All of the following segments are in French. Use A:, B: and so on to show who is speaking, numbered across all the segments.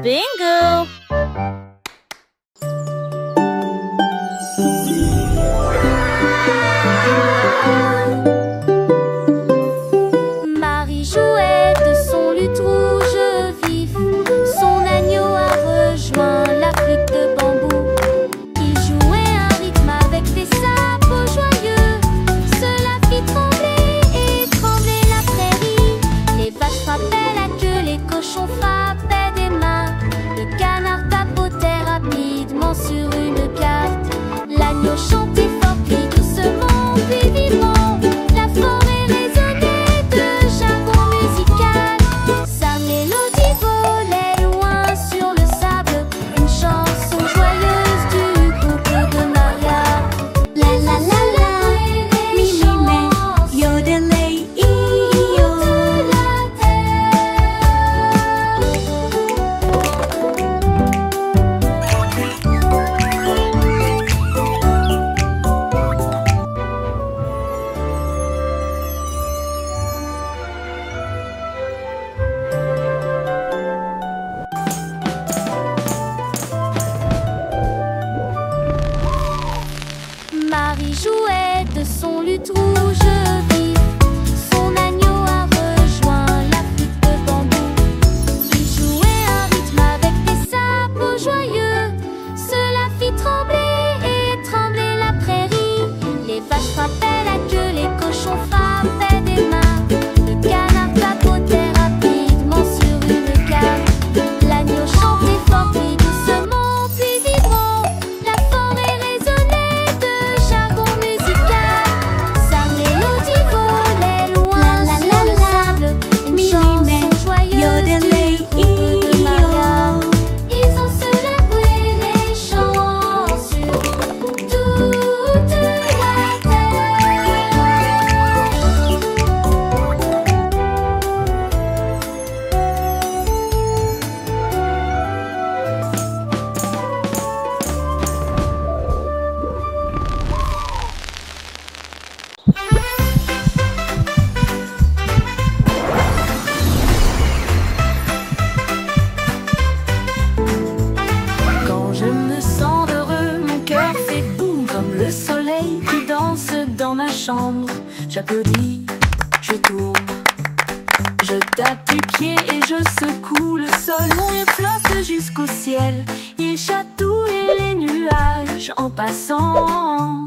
A: Bingo!
B: Marie jouait de son luth rouge vif. Son agneau a rejoint la flûte de bambou. Il jouait un rythme avec des sabots joyeux. Cela fit trembler et trembler la prairie. Les vaches frappaient la queue, les cochons frappaient des mains. Le canard tapotait rapidement sur une carte. L'agneau chantait fort puis doucement puis vivement. La forêt résonnait de jargon musical. Sa mélodie volait loin sur le sable. Une chanson joyeuse du couple de Maria. La la la la, mi mi me, yodelay i-yo. Marie jouait de son luth rouge vif. Son agneau a rejoint la flûte de bambou. Il jouait un rythme avec des sabots joyeux. Cela fit trembler et trembler la prairie. Les vaches frappaient la queue, les cochons frappaient des mains. Le canard tapotait rapidement sur une carte. L'agneau chantait fort puis doucement puis vibrant. La forêt résonnait de jargon musical. Sa mélodie volait loin sur le sable. Une chanson joyeuse du couple de Maria. Ils ont célébré les chants sur toute la terre.
C: Quand je me sens heureux, mon cœur fait boum comme le soleil qui danse dans ma chambre. J'applaudis, je tourne, je tape du pied et je secoue le sol. Mon rire flotte jusqu'au ciel, il chatouille les nuages en passant.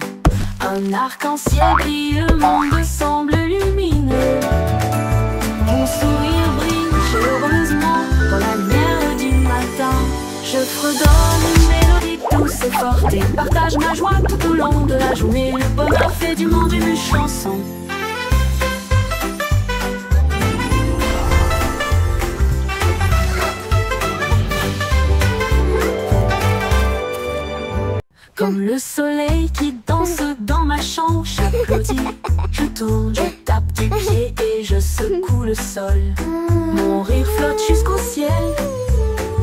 C: Un arc-en-ciel brille, le monde semble lumineux. Mon sourire brille chaleureusement dans la lumière du matin. Je fredonne une mélodie douce et forte et partage ma joie tout au long de la journée. Le bonheur fait du monde une chanson. Comme le soleil qui danse dans ma chambre, j'applaudis, je tourne, je tape du pied et je secoue le sol. Mon rire flotte jusqu'au ciel,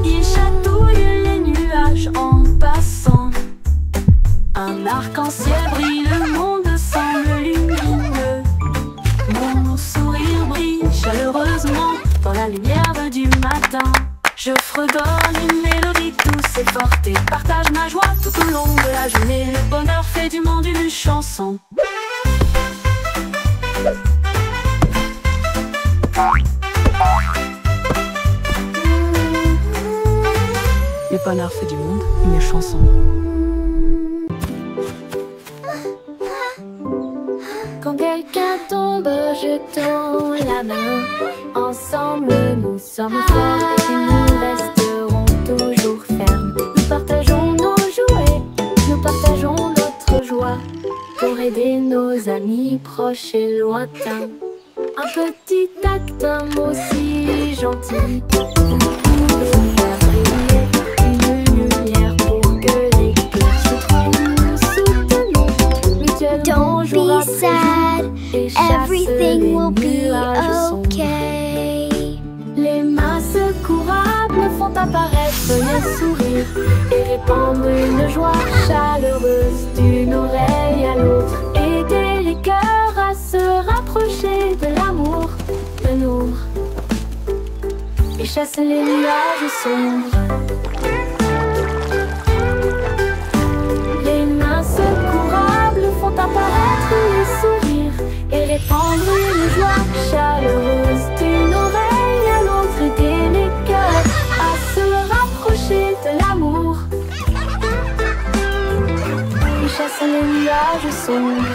C: il chatouille les nuages en passant. Un arc-en-ciel brille, le monde semble lumineux. Mon sourire brille chaleureusement dans la lumière du matin. Je fredonne une mélodie douce et forte et partage ma joie tout au long de la journée. Le bonheur fait du monde une chanson. Le bonheur fait du monde une chanson.
B: Quand quelqu'un tombe, je tends la main. Ensemble, nous sommes forts et nous resterons toujours fermes. Nous partageons nos jouets, nous partageons notre joie pour aider nos amis proches et lointains. Un petit acte, un mot si gentil. Vous pouvez faire briller une lumière pour que les cœurs se trouvent. Nous soutenons mutuellement jour après jour et chassent
D: Everything will
B: les
D: be
B: nuages sombres.
D: okay.
B: Les mains secourables font apparaître le sourire et répandre une joie chaleureuse d'une oreille à l'autre. Aider les cœurs à se rapprocher de l'amour, de nous.
C: et chasse les nuages sombres. Les mains secourables font apparaître les sourires et répandre une joie chaleureuse d'une oreille à l'autre, aider les cœurs à se rapprocher de l'amour. Ils chassent les nuages sombres.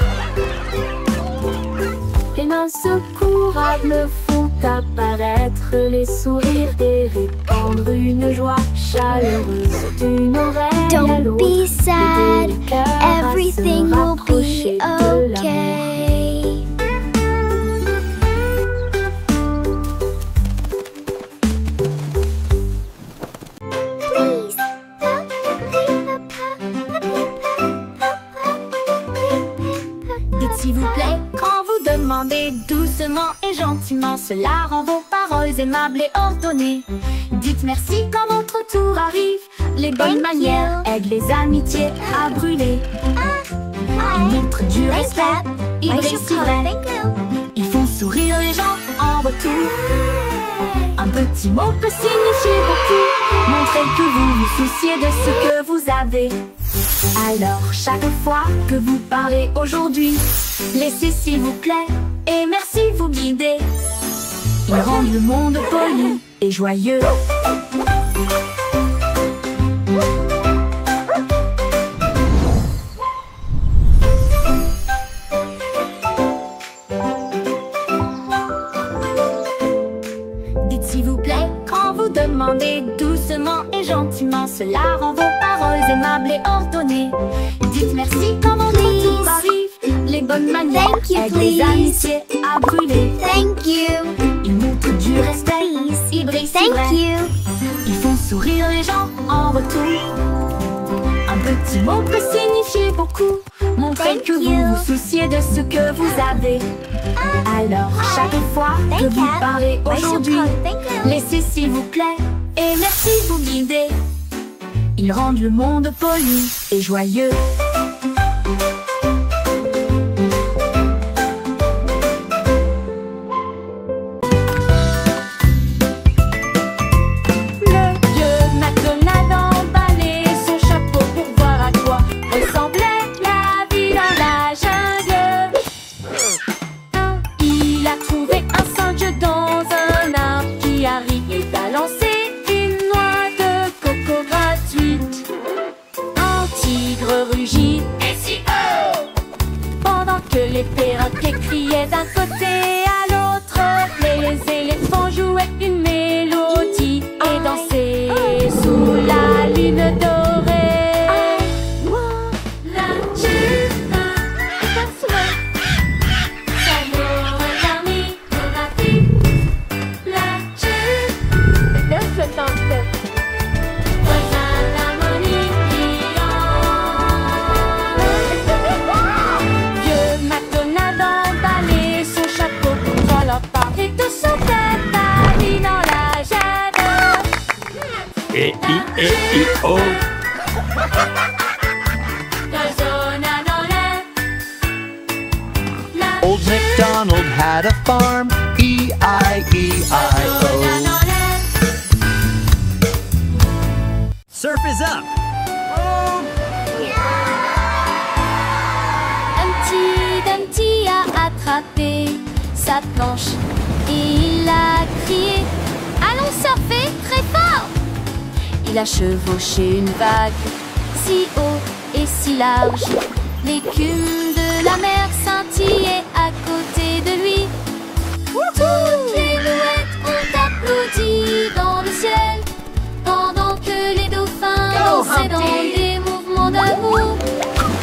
C: Les mains secourables font apparaître les sourires et répandre une joie chaleureuse d'une oreille à
D: Don't
C: l'autre.
D: be sad,
C: Aider les cœurs à se
D: everything will
C: rapprocher
D: be
C: de l'amour.
D: okay. Please.
C: Dites s'il vous plaît quand vous demandez doucement et gentiment. Cela rend vos paroles aimables et ordonnées. Dites merci quand votre tour arrive. Les bonnes
D: Thank
C: manières
D: you.
C: aident les amitiés à brûler. Ils montrent du respect, ils brillent si vrai.
D: Thank you.
C: Ils font sourire les gens en retour. Un petit mot peut signifier beaucoup. Montrez que vous vous souciez de ce que vous avez. Alors chaque fois que vous parlez aujourd'hui, laissez s'il vous plaît et merci vous guider. Ils rendent le monde poli et joyeux. Dites s'il vous plaît quand vous demandez doucement et gentiment. Cela rend vos paroles aimables et ordonnées. Dites merci quand votre tour arrive. Les bonnes manières
D: Thank you,
C: aident les
D: please.
C: amitiés à brûler.
D: Thank you.
C: Ils montrent du respect, ils brillent si
D: Thank
C: vrai.
D: you.
C: Ils font sourire les gens en retour. Un petit mot peut signifier beaucoup. Montrez
D: Thank
C: que vous
D: you.
C: vous souciez de ce que vous avez. Alors chaque fois que
D: Thank
C: vous
D: you.
C: parlez
D: Why so
C: aujourd'hui,
D: proud? Thank you.
C: laissez s'il vous plaît et merci vous guider. Ils rendent le monde poli et joyeux. Le vieux McDonald emballait son chapeau pour voir à quoi ressemblait la vie dans la jungle. Il a trouvé un singe dans un arbre qui arrive à lancer une noix de coco gratuite. Un tigre rugit et si pendant que les perroquets criaient d'un côté à l'autre. Les éléphants jouaient une mélodie et dansaient sous la lune dorée. La jupe Vieux McDonald emballait son chapeau pour voir leur part et tout son tête partit dans la jungle.
A: E-I-E-I-O.
C: La zone dans l'air. La
A: Old MacDonald had a farm. E-I-E-I-O.
C: zone dans l'air.
A: Surf is up.
B: Humpty Dumpty a attrapé sa planche et il a crié allons surfer très fort. Il a chevauché une vague si haut et si large. L'écume de la mer scintillait à côté de lui. Toutes les mouettes ont applaudi dans le ciel pendant que les dauphins dansaient dans des mouvements d'amour.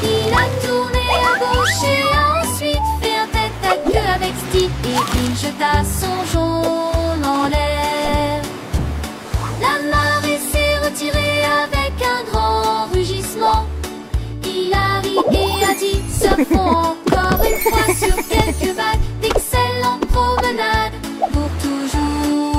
B: Il a tourné à gauche et ensuite fait un tête-à-queue avec Steve et il jeta son jaune en l'air. La marée s'est retirée avec un grand rugissement. Il a ri et a dit surfons encore une fois sur quelques vagues. D'excellentes promenades pour toujours.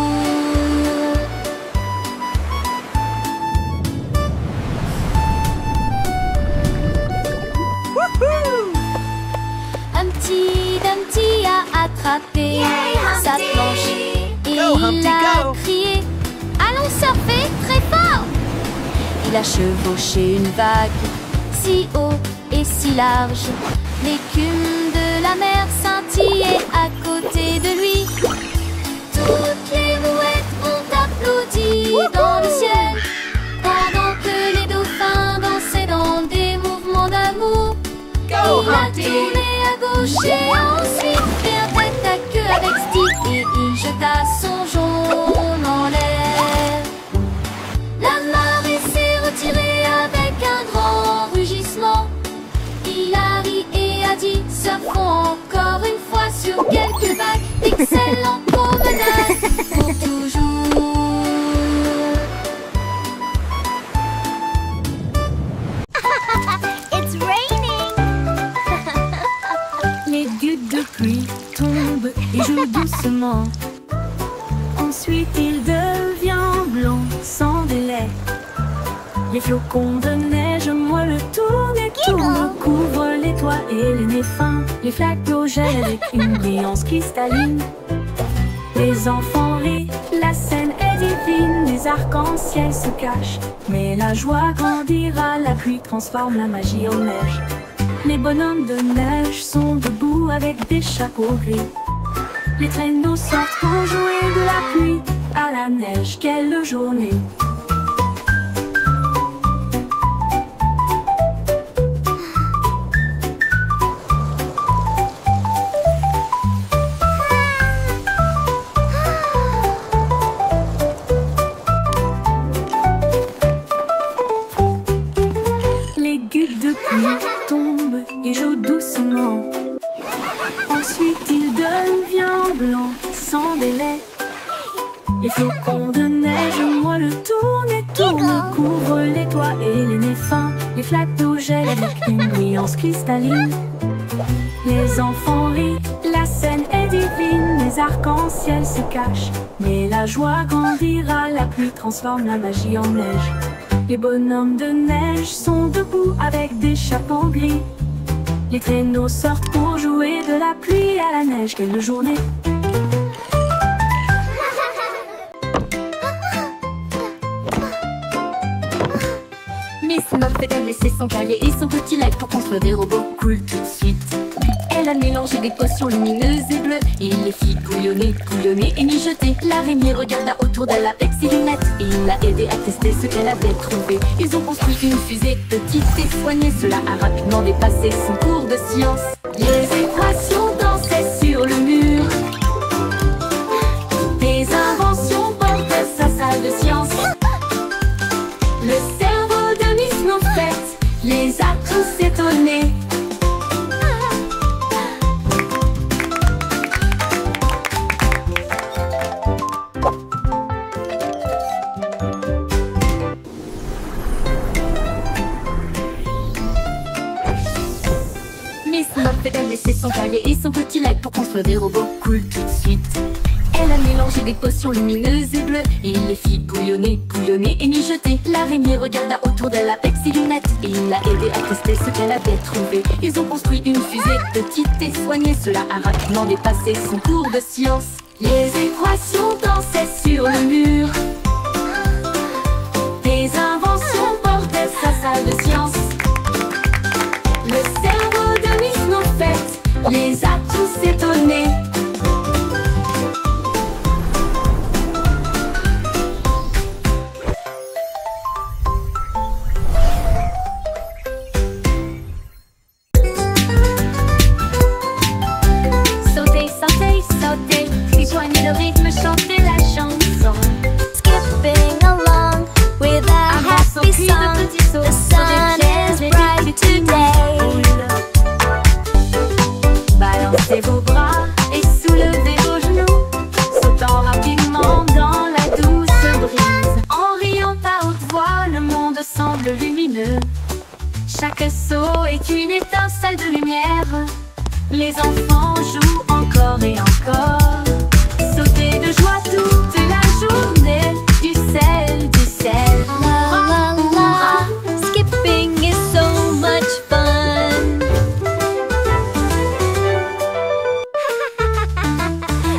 B: Humpty Dumpty a attrapé sa planche et
A: Go, Humpty,
B: il a
A: go.
B: crié il a chevauché une vague si haut et si large. L'écume de la mer scintillait à côté de lui. Toutes les mouettes ont applaudi dans le ciel, pendant que les dauphins dansaient dans des mouvements d'amour. Il a tourné à gauche et ensuite fait un tête à queue avec Steve et il jeta son jaune en l'air. La marée s'est retirée avec un grand rugissement. Il a ri et a dit: surfons encore une fois sur quelques vagues. Excellent promenade pour toujours.
D: It's raining.
C: Les gouttes de pluie tombent et jouent doucement. Ensuite il devient blanc sans délai. Les flocons de neige moelleux tournent et tournent, couvrent les toits et les nez fins. Les flaques d'eau gèlent avec une brillance cristalline. Les enfants rient, la scène est divine. Les arcs-en-ciel se cachent, mais la joie grandira. La pluie transforme la magie en neige. Les bonhommes de neige sont debout avec des chapeaux gris. Les traîneaux sortent pour jouer de la pluie à la neige. Quelle journée! Les gouttes de pluie tombent et jouent doucement. Ensuite il devient blanc sans délai. Les flocons de neige moelleux tournent et tournent, couvrent les toits et les nez fins. Les flaques d'eau gèlent avec une brillance cristalline. Les enfants rient, la scène est divine. Les arcs-en-ciel se cachent, mais la joie grandira. La pluie transforme la magie en neige. Les bonhommes de neige sont debout avec des chapeaux gris. Les traîneaux sortent pour jouer de la pluie à la neige. Quelle journée!
E: Miss Muffet a laissé son cahier et son petit lac pour construire des robots cool tout de suite. Elle a mélangé des potions lumineuses et bleues et il les fit bouillonner, bouillonner et mijoter. L'araignée regarda autour d'elle avec ses lunettes et il l'a aidé à tester ce qu'elle avait trouvé. Ils ont construit une fusée petite et soignée. Cela a rapidement dépassé son cours de science. Les équations dansaient sur le mur. Des inventions portaient sa salle de science. Le cerveau de Miss Muffet les a tous étonnés. Miss Muffet a laissé son cahier et son petit lac pour construire des robots cool tout de suite. Elle a mélangé des potions lumineuses et bleues et il les fit bouillonner, bouillonner et mijoter. L'araignée regarda autour d'elle avec ses lunettes et il l'a aidé à tester ce qu'elle avait trouvé. Ils ont construit une fusée petite et soignée. Cela a rapidement dépassé son cours de science. Les équations dansaient sur le mur. Des inventions portaient sa salle de science. Le cerveau de Miss Muffet les a tous étonnés.
B: Sautez, sautez, sautez, rejoignez le rythme, chantez la chanson. Skipping along with a happy song. The sun is bright today.
C: Balancez vos bras et soulevez vos genoux, sautant rapidement dans la douce brise. En riant à haute voix, le monde semble lumineux. Chaque saut est une étincelle de lumière. Les enfants jouent encore et encore. Sautez de joie toute la journée. Du sel, du sel.
B: La la la, skipping is so much fun.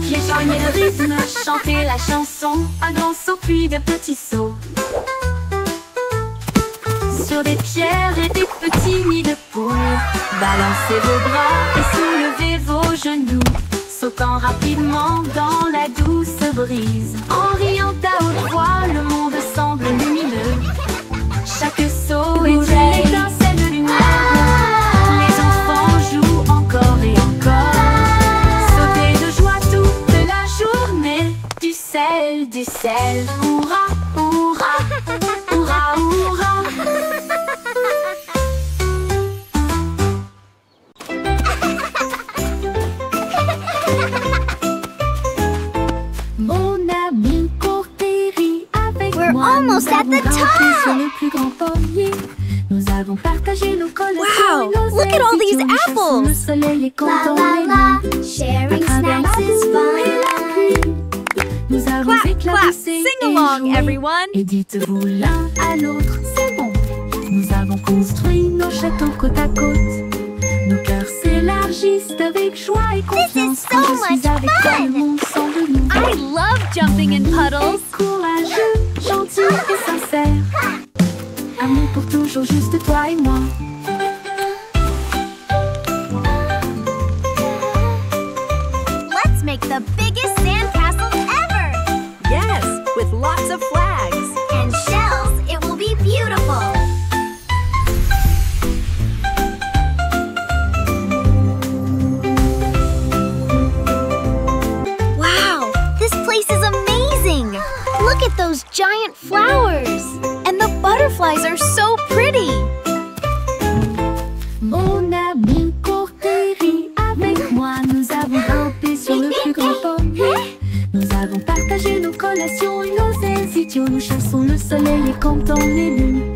C: Rejoignez le rythme, chantez la chanson. Un grand saut puis de petits sauts. sur des pierres et des petits nids de poules. Balancez vos bras et soulevez vos genoux, sautant rapidement dans la douce brise. En riant à haute voix, le monde semble lumineux. Chaque saut est une étincelle de lumière. Les enfants jouent encore et encore, sauter de joie toute la journée. Du sel, hurrah, hurrah, hurrah, hurrah. Mon ami court et rit avec
D: We're
C: moi.
D: almost at the
C: Sur
D: top!
C: le plus grand pommier, nous avons partagé nos collations.
D: Wow, look at all these apples.
C: Le soleil est
D: La
C: content.
D: la la, sharing snacks is fun.
C: Nous avons
A: Clap, clap,
C: éclaboussé
A: sing
C: et
A: along,
C: joué.
A: everyone.
C: Et dites-vous l'un à l'autre, c'est bon. Nous avons construit nos châteaux côte à côte. Nos cœurs s'élargissent avec joie et confiance.
D: so
C: Quand je suis
D: much
C: avec toi,
D: fun.
C: le monde semble nouveau.
A: I love jumping in puddles.
C: Courageux, gentil et sincère. Amour pour toujours, juste toi et moi.
D: Let's make the biggest sandcastle ever!
A: Yes, with lots of flags.
D: And shells, it will be beautiful! Wow, this place is amazing! Look at those giant flowers! And the butterflies are so pretty!
C: Mon ami court et rit avec moi. Nous avons grimpé sur le plus grand pommier. Nous avons partagé nos collations et nos ailes idiots. Nous chassons le soleil et comptons les lunes.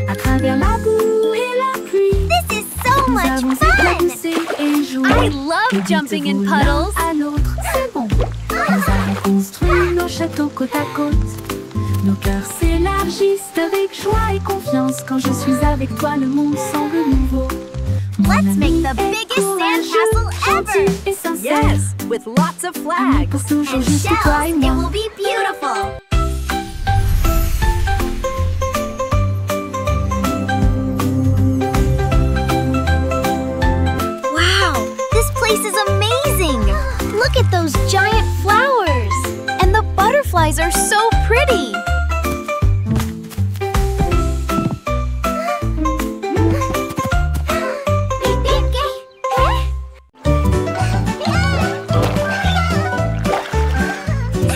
C: À travers la boue et la pluie,
D: This is so
C: nous
D: much
C: avons
D: fun!
C: éclaboussé et joué.
A: I
C: Et
A: love jumping in
C: dites-vous l'un
A: puddles.
C: à l'autre, c'est bon. Nous avons construit nos châteaux côte à côte. Nos cœurs s'élargissent avec joie et confiance. Quand je suis avec toi, le monde semble nouveau. Mon
D: Let's
C: ami
D: make the
C: est
D: biggest
C: courageux,
D: sandcastle
C: gentil
D: ever!
C: et sincère.
A: Yes, with lots of
C: Amour pour
A: flags.
C: toujours,
D: And
C: juste toi et
D: shells, it
C: moi.
D: will be beautiful! Wow, this place is amazing! Look at those giant flowers! And the butterflies are so pretty!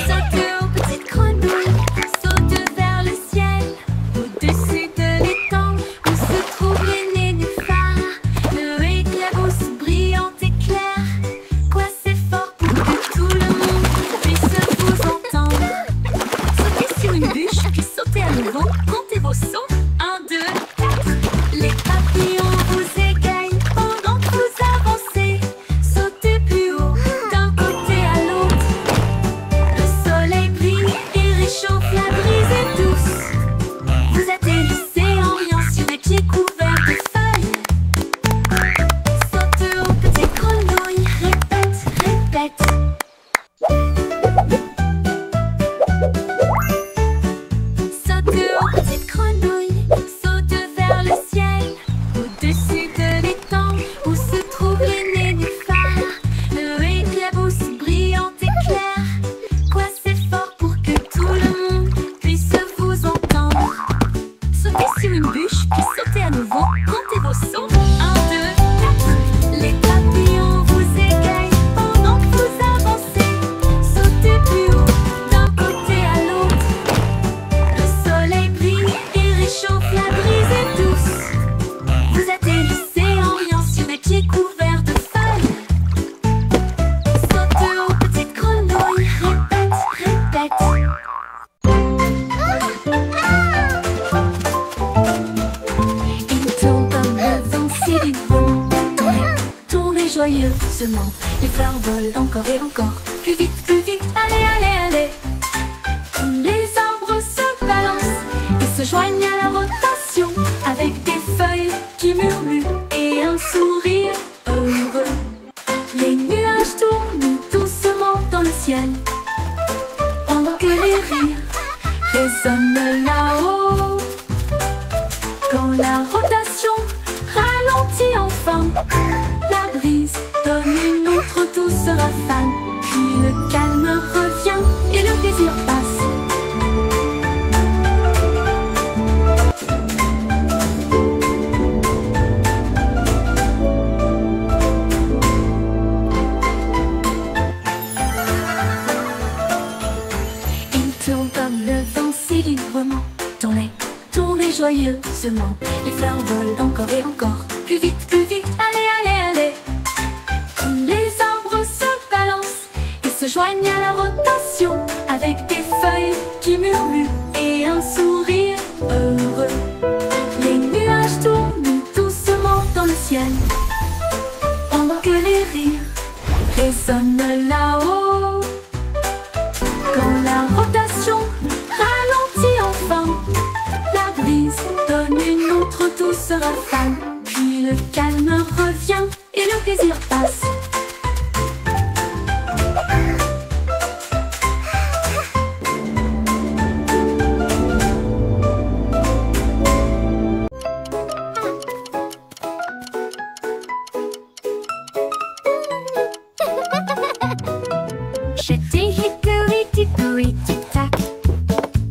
C: Saute aux petites grenouilles, saute vers le ciel. Au-dessus de l'étang où se trouve les nénuphars. Le éclabousse brillante et claire. Quoi c'est fort pour que tout le monde puisse vous entendre. Sautez sur une bûche, puis sautez à nouveau. Comptez vos sauts. 1, 2, 4. Les papillons vous égayent pendant que vous avancez. Sautez plus haut, d'un côté à l'autre. Le soleil brille et réchauffe la brise est douce. Vous atterrissez en riant sur des pieds couverts de feuilles. Saute aux petites grenouilles, répète, répète. Saute aux petites grenouilles, saute vers le ciel. Au-dessus de l'étang où se trouvent les nénuphars. Le éclabousse brillante et claire. Quoi c'est fort pour que tout le monde puisse vous entendre. Sautez sur une bûche, puis sautez à nouveau. Comptez vos sauts. 1, 2, 4. Les papillons vous égayent pendant que vous avancez. Sautez plus haut, d'un côté à l'autre. Le soleil brille et réchauffe la brise est douce. Vous atterrissez en riant sur des pieds couverts de feuilles. Saute aux petites grenouilles, répète, répète. Il tourne comme le vent, c'est du vent. Tournez, tournez joyeusement. Les fleurs volent encore et encore. Plus vite, allez, allez, allez. Tous les arbres se balancent et se joignent à la rotation. Avec des feuilles qui murmurent et un sourire heureux. Les nuages tournent doucement dans le ciel. Pendant que les rires résonnent là-haut. Quand la
E: plaisir passe. Il tourne comme le vent si librement. Tournez joyeusement. Les fleurs volent encore et encore. Plus vite, allez, allez, allez. Tous les arbres se balancent et se joignent à la rotation, avec des feuilles qui murmurent et un sourire heureux. Les nuages tournent doucement dans le ciel, pendant que les rires résonnent là-haut. Quand la rotation ralentit enfin, la brise donne une autre douce rafale. Puis le calme revient et le plaisir passe. J'étais hickory tic-tac.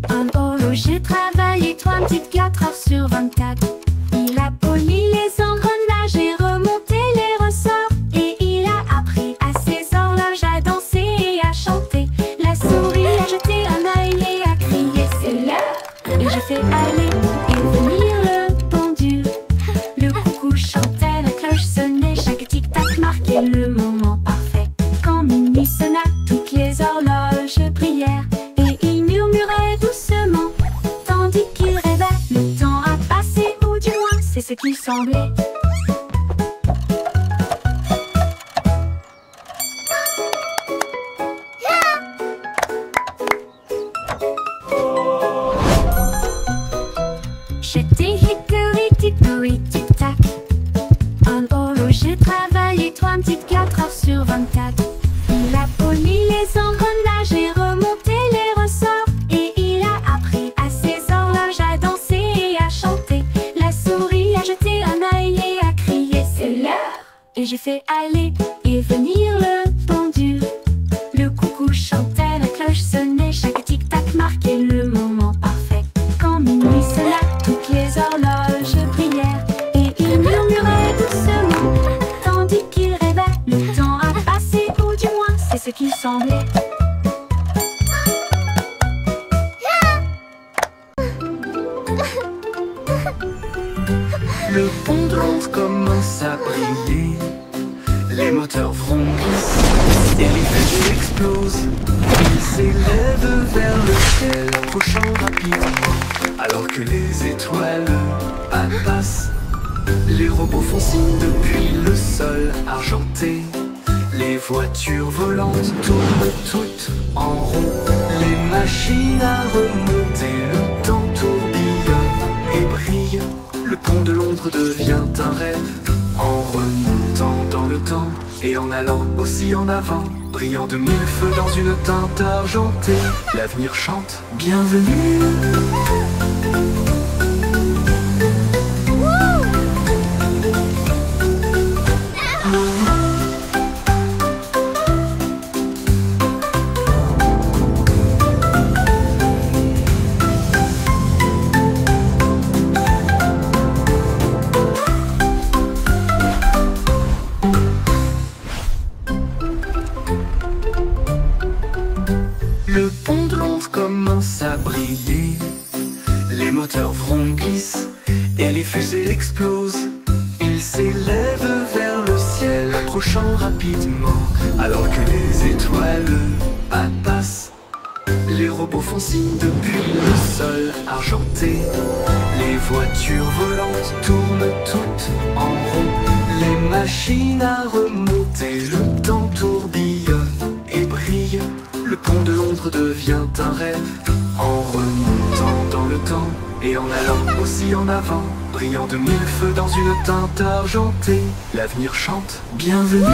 E: Un horloger travaillait 24 heures sur 24. Il a poli les engrenages et remonté les ressorts. Et il a appris à ses horloges à danser et à chanter. La souris a jeté un œil et a crié c'est l'heure. Et j'ai fait aller et venir le pendule. Le coucou chantait, la cloche sonnait, chaque tic-tac marquait le moment parfait. Quand minuit sonna, toutes les horloges brillèrent et il murmurait doucement, tandis qu'il rêvait. Le temps a passé, ou du moins c'est ce qu'il semblait. J'étais hickory tic-tac. Un horloger travaillait 24 heures sur 24. Il a poli les engrenages et remonté les ressorts. Et il a appris à ses horloges à danser et à chanter. La souris a jeté un œil et a crié c'est l'heure. Et j'ai fait aller et venir le pendule. Le coucou chantait, la cloche sonnait, chaque tic-tac marquait le moment parfait. Quand minuit sonna, toutes les horloges brillèrent et il murmurait doucement, tandis qu'il rêvait. Le temps a passé, ou du moins c'est ce qu'il semblait.
F: Le pont de Londres commence à briller. Les moteurs vrombissent et les fusées explosent. Ils s'élèvent vers le ciel, approchant rapidement, alors que les étoiles passent. Les robots font signe depuis le sol argenté. Les voitures volantes tournent toutes en rond. Les machines à remonter, le temps tourbillonne et brille. Le pont de Londres devient un rêve, en remontant dans le temps et en allant aussi en avant, brillant de mille feux dans une teinte argentée. L'avenir chante, bienvenue. Le pont de Londres commence à briller. Les moteurs vrombissent et les fusées explosent. Ils s'élèvent vers le ciel, approchant rapidement, alors que les étoiles passent. Les robots font signe depuis le sol argenté. Les voitures volantes tournent toutes en rond. Les machines à remonter, le temps tourbillonne et brille. Le pont de Londres devient un rêve, en remontant dans le temps et en allant aussi en avant, brillant de mille feux dans une teinte argentée. L'avenir chante, bienvenue.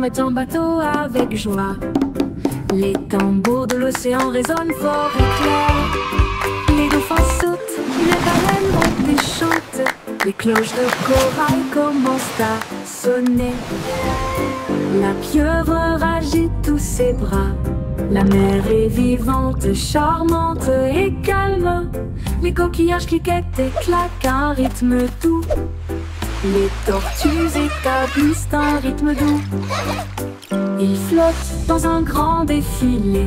C: est en bateau avec joie. Les tambours de l'océan résonnent fort et clair. Les dauphins sautent, les baleines montent et chantent. Les cloches de corail commencent à sonner. La pieuvre agite tous ses bras. La mer est vivante, charmante et calme. Les coquillages cliquettent et claquent un rythme doux. Les tortues établissent un rythme doux. Ils flottent dans un grand défilé,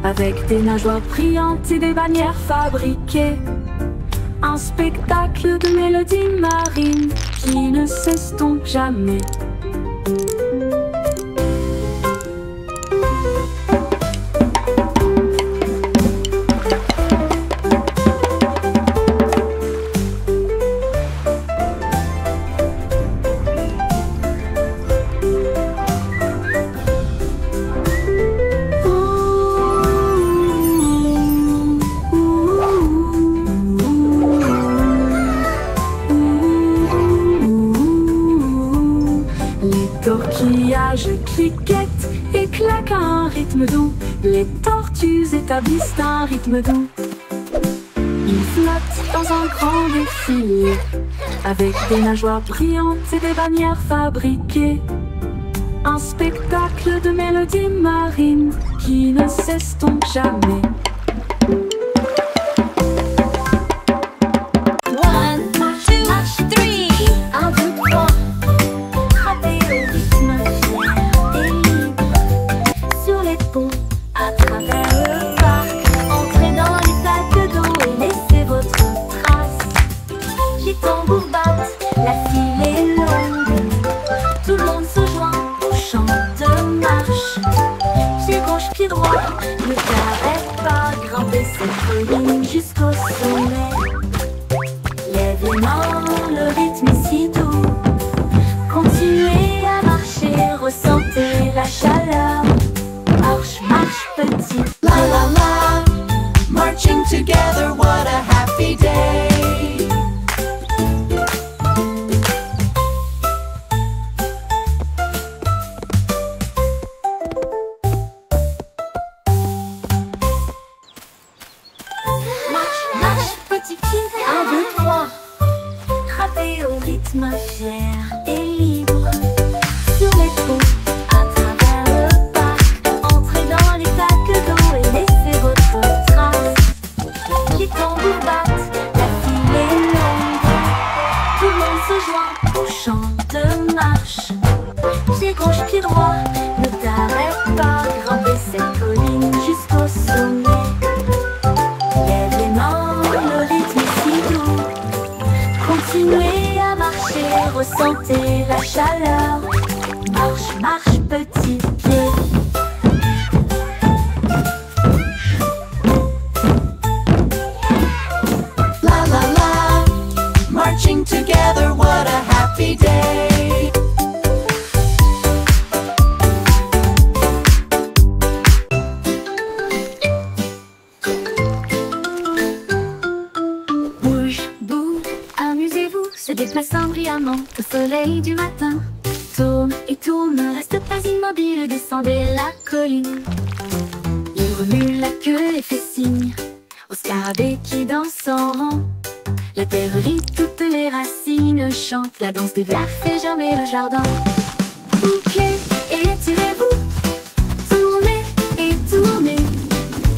C: avec des nageoires brillantes et des bannières fabriquées. Un spectacle de mélodies marines qui ne s'estompe jamais. Cliquettent et claquent un rythme doux. Les tortues établissent un rythme doux. Ils flottent dans un grand défilé, avec des nageoires brillantes et des bannières fabriquées. Un spectacle de mélodies marines qui ne s'estompe jamais. Ne t'arrête pas, grimper cette colline jusqu'au sommet. Lève les mains, le rythme est si doux. Continuez à marcher, ressentez la chaleur. Marche, marche petit.
G: La la la, marching together, what a happy day.
C: Fier et libre sur les ponts, à travers le parc. Entrez dans les flaques d'eau et laissez votre trace. Les tambours battent, la file est longue. Tout le monde se joint au chant de marche. Pied gauche, pied droit, ne t'arrête pas, grimper cette colline jusqu'au sommet. Lève les mains, le rythme est si doux. Continuez à marcher, ressentez la chaleur. Marche, marche, petit pied.
G: La la la, marching together, what a happy day.
C: Bouge, bouge, amusez-vous, se déplaçant brillamment au soleil du matin. Tourne et tourne, ne reste pas immobile, descendez la colline. Il remue la queue et fait signe au scarabée qui danse en rang. La terre rit, toutes les racines chantent, la danse des vers fait germer le jardin. Bouquez et étirez-vous, tournez et tournez,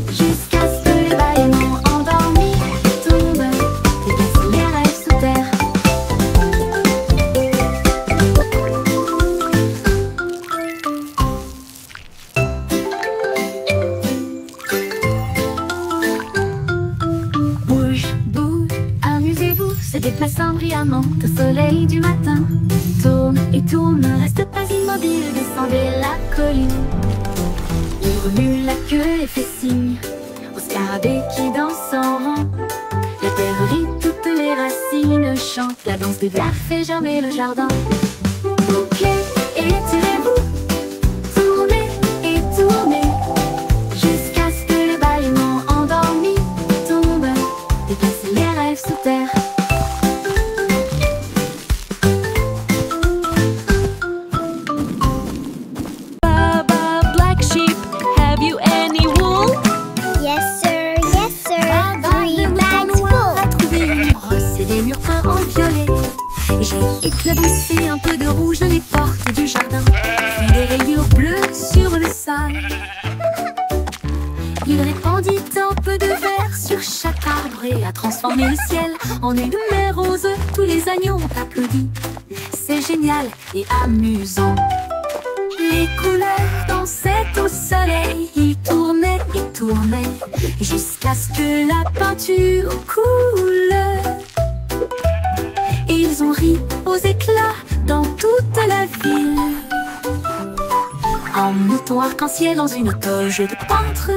C: jusqu'à ce que les bâillements endormis tombent et cassent les rêves sous terre. Bouge, bouge, amusez-vous, se déplaçant brillamment au soleil du matin. Tourne et tourne, ne reste pas immobile, descendez la colline. Il remue la queue et fait signe au scarabée qui danse en rang. La terre rit, toutes les racines chantent, la danse des vers fait germer le jardin. Bouquez et étirez-vous, tournez et tournez, jusqu'à ce que les bâillements endormis tombent et cassent les rêves sous terre. éclaboussé un peu de rouge les portes du jardin, puis des rayures bleues sur le sable. Il répandit un peu de verre sur chaque arbre et a transformé le ciel en une mer rose. Tous les agneaux ont applaudi. C'est génial et amusant. Les couleurs dansaient au soleil. Ils tournaient et tournaient jusqu'à ce que la peinture coule. Ils ont ri aux éclats dans toute la ville. Un mouton arc-en-ciel dans une toge de peintre.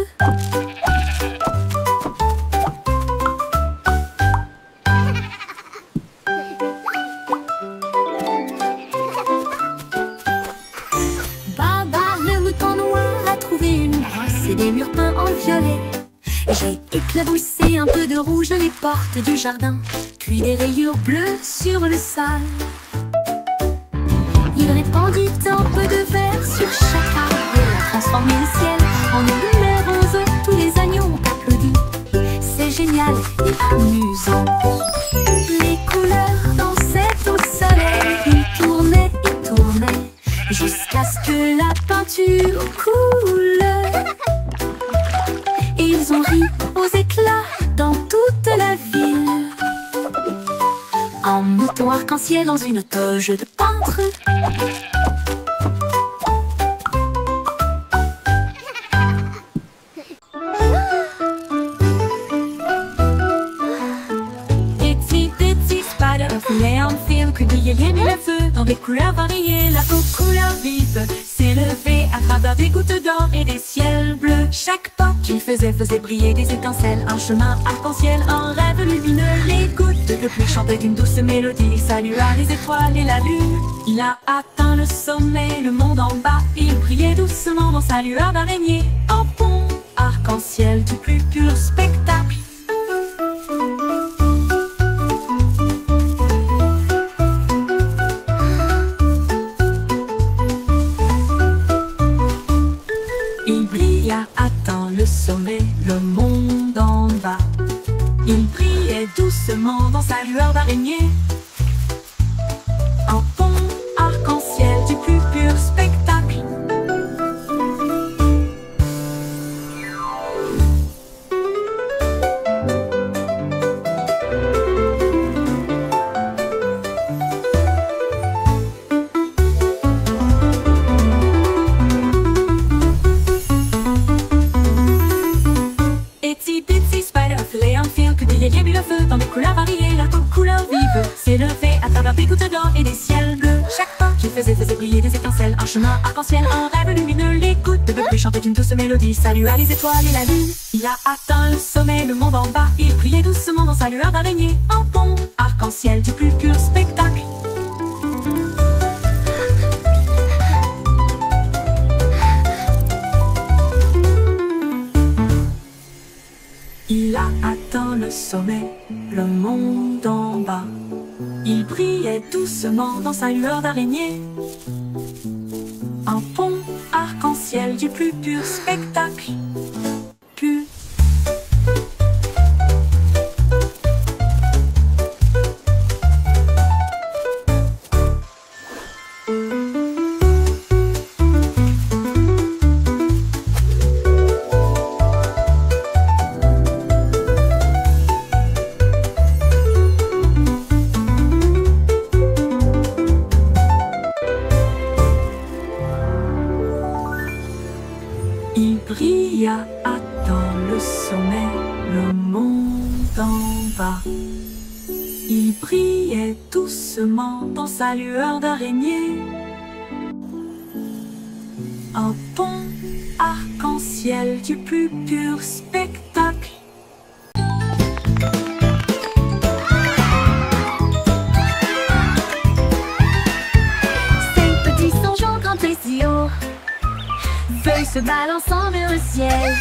C: Baba, le mouton noir, a trouvé une brosse et des murs peints en violet. J'ai éclaboussé un peu de rouge les portes du jardin, puis des rayures bleues sur le sable. Il répandit un peu de verre sur chaque arbre et a transformé le ciel en une mer rose. Tous les agneaux ont applaudi. C'est génial et amusant. Les couleurs dansaient au soleil. Ils tournaient et tournaient jusqu'à ce que la peinture coule. Ils ont ri aux éclats dans toute la ville. Un mouton arc-en-ciel dans une toge de peintre. Itsy bitsy spider voulait en film que de yéyé mit le feu dans des couleurs variées. La peau couleur vive s'est levée à travers des gouttes d'or et des ciels bleus. Chaque pas qu'il faisait briller des étincelles. Un chemin arc-en-ciel, un rêve lumineux. Les gouttes de pluie chantaient une douce mélodie. Il salua les étoiles et la lune. Il a atteint le sommet, le monde en bas. Il brillait doucement dans sa lueur d'araignée. Un pont arc-en-ciel du plus pur spectacle. Il brilla, atteint le sommet, le monde en bas. Il brillait doucement dans sa lueur d'araignée. Un pont arc-en-ciel du plus pur spectacle. Itsy bitsy spider voulait en film que des yéyés mit le feu dans des couleurs variées. La peau couleur vive s'est levée à travers des gouttes d'or et des ciels bleus. Chaque pas qu'il faisait briller des étincelles. Un chemin arc-en-ciel, un rêve lumineux. Les gouttes de pluie chantaient une douce mélodie. Salua les étoiles et la lune. Il a atteint le sommet, le monde en bas. Il brillait doucement dans sa lueur d'araignée. Un pont arc-en-ciel du plus pur spectacle. Il a atteint le sommet, le monde en bas. Il brillait doucement dans sa lueur d'araignée. Un pont arc-en-ciel du plus pur spectacle. Pur. Il brilla, atteint le sommet, le monde en bas. Il brillait doucement dans sa lueur d'araignée. Un pont arc-en-ciel du plus pur spectacle. Cinq petits songeons grand plaisir, feuilles se balançant vers le ciel.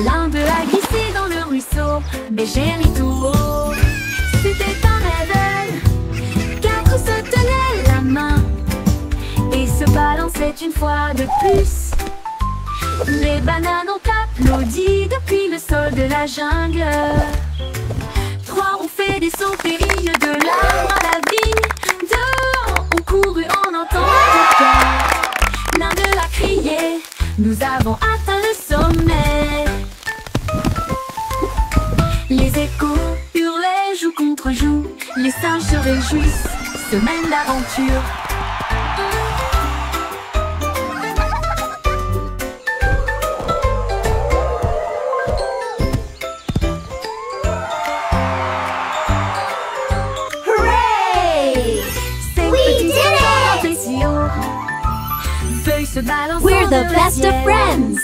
C: L'un d'eux a glissé dans le ruisseau, mais j'ai ri tout haut. C'était un rêve, quatre se tenaient la main et se balançaient une fois de plus. Les bananes ont applaudi depuis le sol de la jungle. Trois ont fait des sauts périlles de l'arbre à la vigne.
E: avons atteint le sommet. Les échos hurlaient joue contre joue, les singes se réjouissent, semaine d'aventure.
A: We're the best of friends.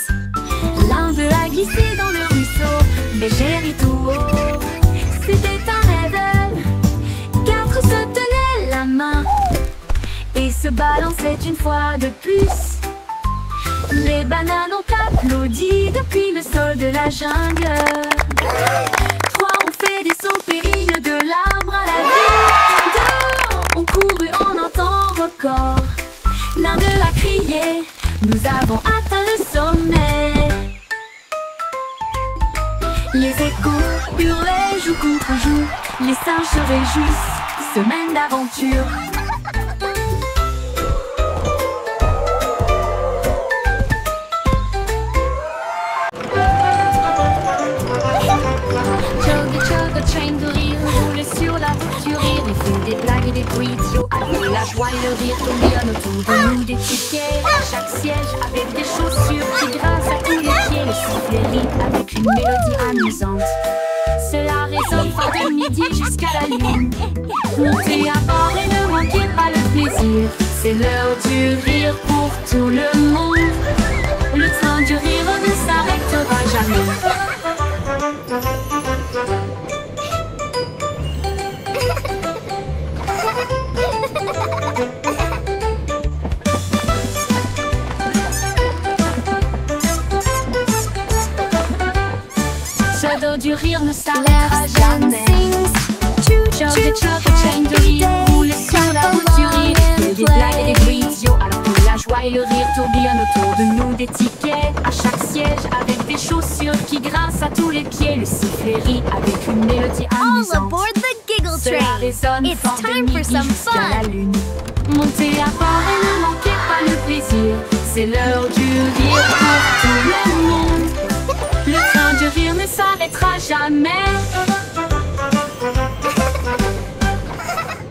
E: L'un d'eux a glissé dans le ruisseau, mais j'ai ri tout haut. C'était un rêve. 4 se tenaient la main et se balançaient une fois de plus. Les bananes ont applaudi depuis le sol de la jungle. 3 ont fait des sauts périlleux de l'arbre à la vie. 2 ont couru en un temps record. L'un d'eux a crié, nous avons atteint le sommet. Les échos hurlaient joue contre joue, les singes se réjouissent, semaine d'aventure. Chugga train de rire roule sur la voiture, il fait des blagues et des bruits idiots. Avec la joie et le rire tourbillonnent autour de nous des tickets à chaque siège, avec des chaussures qui grincent à tous les pieds. Le sifflet rit avec une mélodie amusante. Cela résonne fort de midi jusqu'à la lune. Montez à bord et ne manquez pas le plaisir. C'est l'heure du rire pour tout le monde. Le train du rire ne s'arrêtera jamais. Ce dos du rire ne s'arrêtera jamais. Chugga train de rire roule sur la route du rire. Il y a des blagues et des bruits idiots, alors que la joie et le rire tourbillonnent autour de nous des tickets à chaque siège, avec des chaussures qui grincent à tous les pieds. Le sifflet rit avec une mélodie
D: All
E: amusante.
D: aboard the Giggle
E: Cela
D: Train.
E: résonne
D: It's
E: fort de
D: time for
E: midi
D: some
E: jusqu'à la
D: fun.
E: lune. Montez à bord et ne manquez pas le plaisir. C'est l'heure du rire pour tout le monde. Le train du rire ne s'arrêtera jamais.